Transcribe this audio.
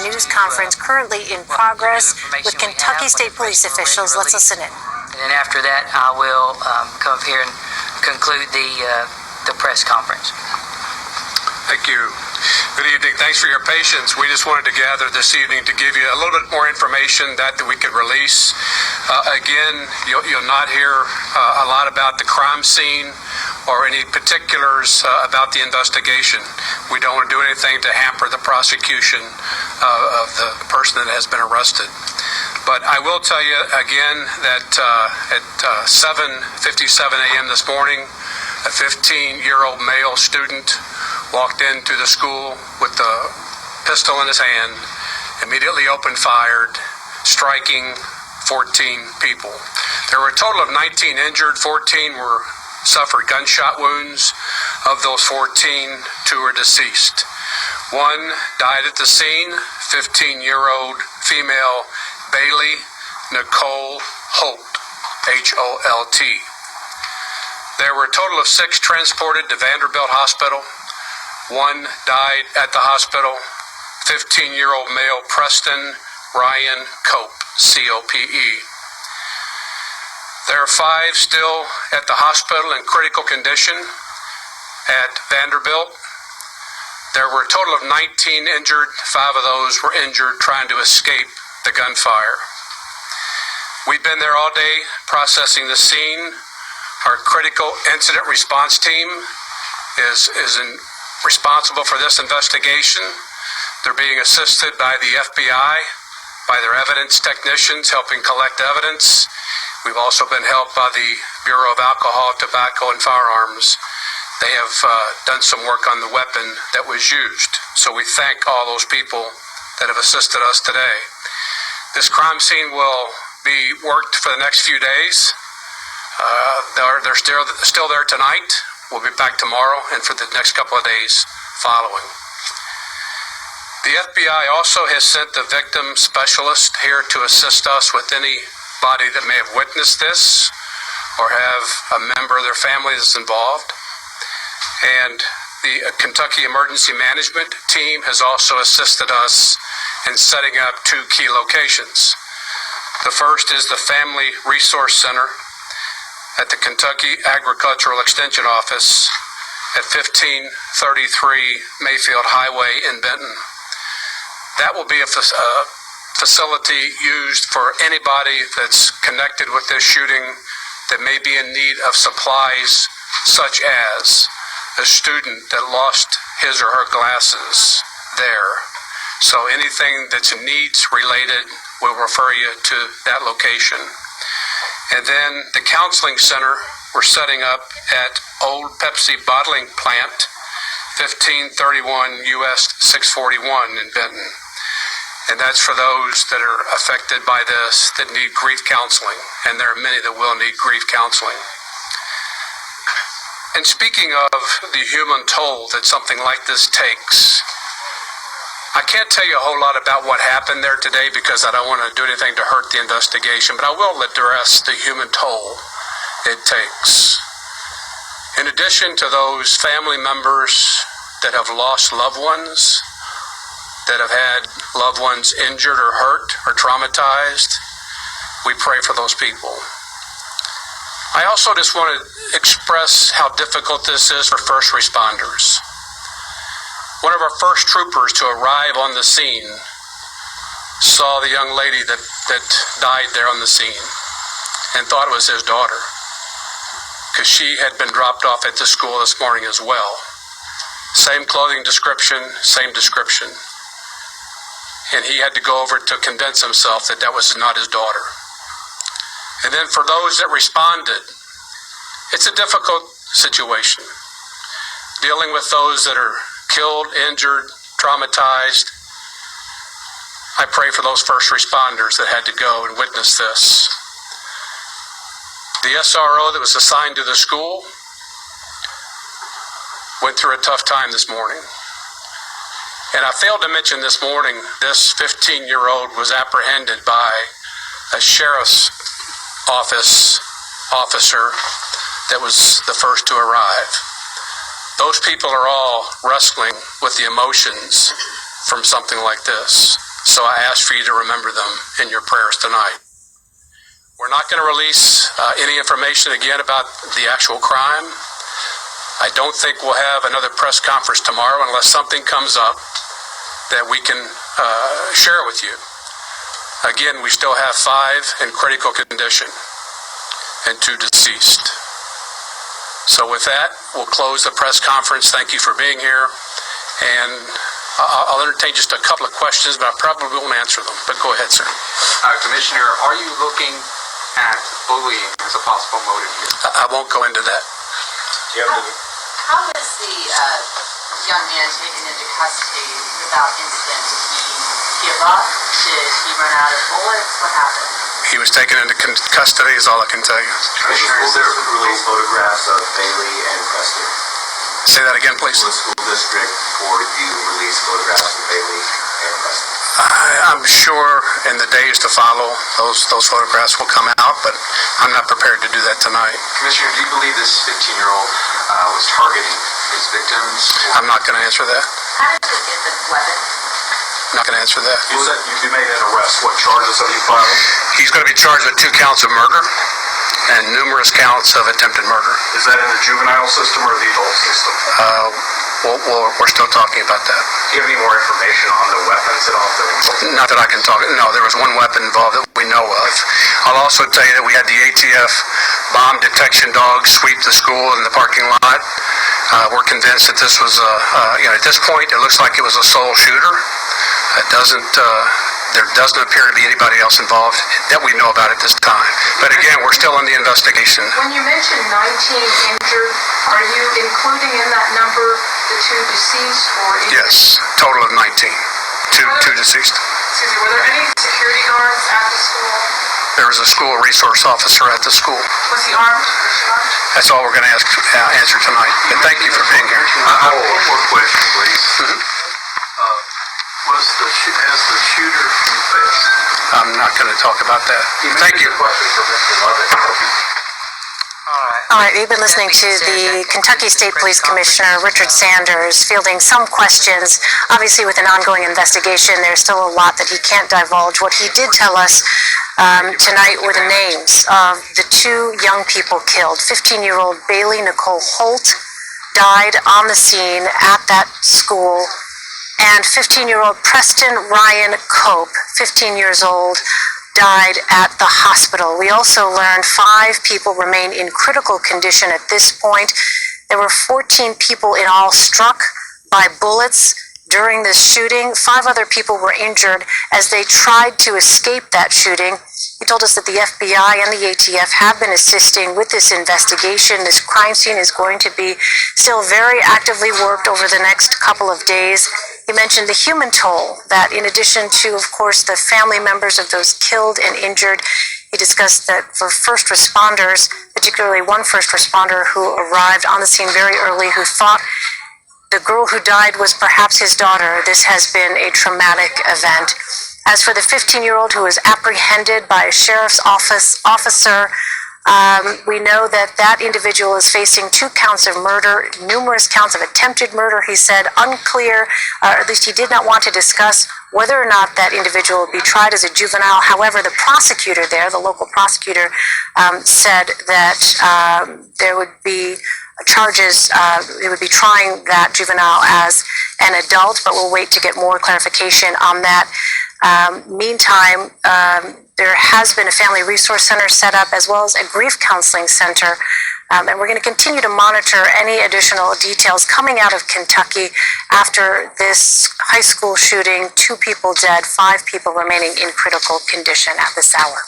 news conference currently in progress with Kentucky State Police officials. Let's listen in. And then after that, I will come up here and conclude the press conference. Thank you. Good evening. Thanks for your patience. We just wanted to gather this evening to give you a little bit more information that we could release. Again, you'll not hear a lot about the crime scene or any particulars about the investigation. We don't want to do anything to hamper the prosecution of the person that has been arrested. But I will tell you again that at 7:57 a.m. this morning, a 15-year-old male student walked into the school with a pistol in his hand, immediately opened fire, striking 14 people. There were a total of 19 injured, 14 suffered gunshot wounds. Of those 14, 2 are deceased. One died at the scene, 15-year-old female Bailey Nicole Holt, H-O-L-T. There were a total of 6 transported to Vanderbilt Hospital. 1 died at the hospital, 15-year-old male Preston Ryan Cope, C-O-P-E. There are 5 still at the hospital in critical condition at Vanderbilt. There were a total of 19 injured. 5 of those were injured trying to escape the gunfire. We've been there all day processing the scene. Our critical incident response team is responsible for this investigation. They're being assisted by the FBI, by their evidence technicians helping collect evidence. We've also been helped by the Bureau of Alcohol, Tobacco, and Firearms. They have done some work on the weapon that was used. So we thank all those people that have assisted us today. This crime scene will be worked for the next few days. They're still there tonight. We'll be back tomorrow and for the next couple of days following. The FBI also has sent the victim specialist here to assist us with anybody that may have witnessed this or have a member of their family that's involved. And the Kentucky Emergency Management Team has also assisted us in setting up 2 key locations. The first is the Family Resource Center at the Kentucky Agricultural Extension Office at 1533 Mayfield Highway in Benton. That will be a facility used for anybody that's connected with this shooting that may be in need of supplies, such as a student that lost his or her glasses there. So anything that's needs related, we'll refer you to that location. And then the counseling center we're setting up at Old Pepsi Bottling Plant, 1531 US 641 in Benton. And that's for those that are affected by this that need grief counseling. And there are many that will need grief counseling. And speaking of the human toll that something like this takes, I can't tell you a whole lot about what happened there today because I don't want to do anything to hurt the investigation, but I will address the human toll it takes. In addition to those family members that have lost loved ones, that have had loved ones injured or hurt or traumatized, we pray for those people. I also just want to express how difficult this is for first responders. One of our first troopers to arrive on the scene saw the young lady that died there on the scene and thought it was his daughter because she had been dropped off at the school this morning as well. Same clothing description, same description. And he had to go over to convince himself that that was not his daughter. And then for those that responded, it's a difficult situation. Dealing with those that are killed, injured, traumatized. I pray for those first responders that had to go and witness this. The SRO that was assigned to the school went through a tough time this morning. And I failed to mention this morning, this 15-year-old was apprehended by a sheriff's office officer that was the first to arrive. Those people are all wrestling with the emotions from something like this. So I ask for you to remember them in your prayers tonight. We're not going to release any information again about the actual crime. I don't think we'll have another press conference tomorrow unless something comes up that we can share with you. Again, we still have 5 in critical condition and 2 deceased. So with that, we'll close the press conference. Thank you for being here. And I'll entertain just a couple of questions, but I probably won't answer them. But go ahead, sir. Commissioner, are you looking at bullying as a possible motive here? I won't go into that. How was the young man taken into custody without incident? Did he give up? Did he run out of bullets? What happened? He was taken into custody is all I can tell you. Commissioner, is there release photographs of Bailey and Preston? Say that again, please. Will the school district for you release photographs of Bailey and Preston? I'm sure in the days to follow, those photographs will come out, but I'm not prepared to do that tonight. Commissioner, do you believe this 15-year-old was targeting his victims? I'm not going to answer that. How did he get the weapon? I'm not going to answer that. You said you made an arrest. What charges have you filed? He's going to be charged with 2 counts of murder and numerous counts of attempted murder. Is that in the juvenile system or the adult system? We're still talking about that. Do you have any more information on the weapons at all? Not that I can talk. No, there was one weapon involved that we know of. I'll also tell you that we had the ATF bomb detection dogs sweep the school in the parking lot. We're convinced that this was at this point, it looks like it was a sole shooter. There doesn't appear to be anybody else involved that we know about at this time. But again, we're still in the investigation. When you mentioned 19 injured, are you including in that number the 2 deceased or injured? Yes, total of 19. Two deceased. Excuse me, were there any security guards at the school? There was a school resource officer at the school. Was he armed? That's all we're going to answer tonight. And thank you for being here. I have one more question, please. Has the shooter confessed? I'm not going to talk about that. Thank you. Question for Mr. Lovett. All right, we've been listening to the Kentucky State Police Commissioner, Richard Sanders, fielding some questions. Obviously, with an ongoing investigation, there's still a lot that he can't divulge. What he did tell us tonight were the names of the 2 young people killed. 15-year-old Bailey Nicole Holt died on the scene at that school, and 15-year-old Preston Ryan Cope, 15 years old, died at the hospital. We also learned 5 people remain in critical condition at this point. There were 14 people in all struck by bullets during this shooting. 5 other people were injured as they tried to escape that shooting. He told us that the FBI and the ATF have been assisting with this investigation. This crime scene is going to be still very actively worked over the next couple of days. He mentioned the human toll that, in addition to, of course, the family members of those killed and injured, he discussed that for first responders, particularly one first responder who arrived on the scene very early, who thought the girl who died was perhaps his daughter. This has been a traumatic event. As for the 15-year-old who was apprehended by a sheriff's officer, we know that that individual is facing 2 counts of murder, numerous counts of attempted murder. He said unclear, or at least he did not want to discuss whether or not that individual would be tried as a juvenile. However, the prosecutor there, the local prosecutor, said that there would be charges, they would be trying that juvenile as an adult, but we'll wait to get more clarification on that. Meantime, there has been a family resource center set up, as well as a grief counseling center, and we're going to continue to monitor any additional details coming out of Kentucky after this high school shooting. 2 people dead, 5 people remaining in critical condition at this hour.